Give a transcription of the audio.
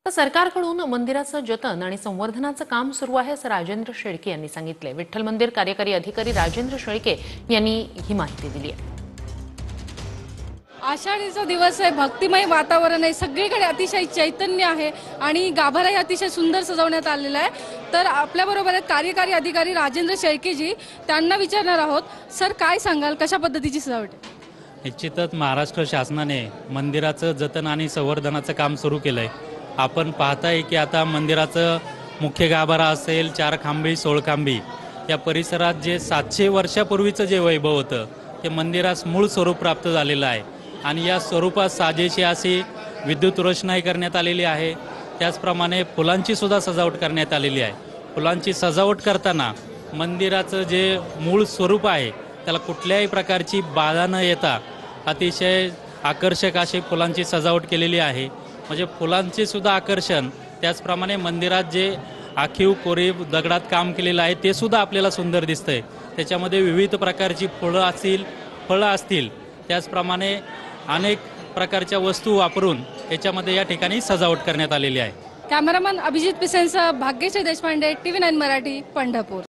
तर सरकारकडून मंदिराचं जतन आणि संवर्धनाचं काम सुरू आहे असं राजेंद्र शेळके यांनी सांगितले। विठ्ठल मंदिर कार्यकारी अधिकारी राजेंद्र शेळके यांनी ही माहिती दिली आहे। आषाढीचा दिवस आहे, भक्तिमय वातावरण आहे, सगळीकडे अतिशय चैतन्य आहे आणि गाभाराही अतिशय सुंदर सजवण्यात आलेला आहे। तर आपल्याबरोबर आहेत कार्यकारी अधिकारी राजेंद्र शेळकेजी, त्यांना विचारणार आहोत। सर, काय सांगाल, कशा पद्धतीची सजावट आहे? निश्चितच महाराष्ट्र शासनाने मंदिराचं जतन आणि संवर्धनाचं काम सुरू केलं आहे। आपण पाहताय की आता मंदिराचं मुख्य गाभारा असेल, 4 खांबी 16 खांबी या परिसरात जे 700 वर्षापूर्वीचं जे वैभव होतं ते मंदिरास मूळ स्वरूप प्राप्त झालेलं आहे आणि या स्वरूपात साजेशी अशी विद्युत रोषणाई करण्यात आलेली आहे। त्याचप्रमाणे फुलांची सुद्धा सजावट करण्यात आलेली आहे। फुलांची सजावट करताना मंदिराचं जे मूळ स्वरूप आहे त्याला कुठल्याही प्रकारची बाधा न येता अतिशय आकर्षक अशी फुलांची सजावट केलेली आहे। म्हणजे फुलांचे सुद्धा आकर्षण, त्याचप्रमाणे मंदिरात जे आखीव कोरीव दगडात काम केलेलं आहे ते सुद्धा आपल्याला सुंदर दिसतंय। त्याच्यामध्ये विविध प्रकारची फळं असतील, त्याचप्रमाणे अनेक प्रकारच्या वस्तू वापरून याच्यामध्ये या ठिकाणी सजावट करण्यात आलेली आहे। कॅमेरामन अभिजित पिसेंसह भाग्यश्री देशपांडे, TV9 मराठी, पंढरपूर।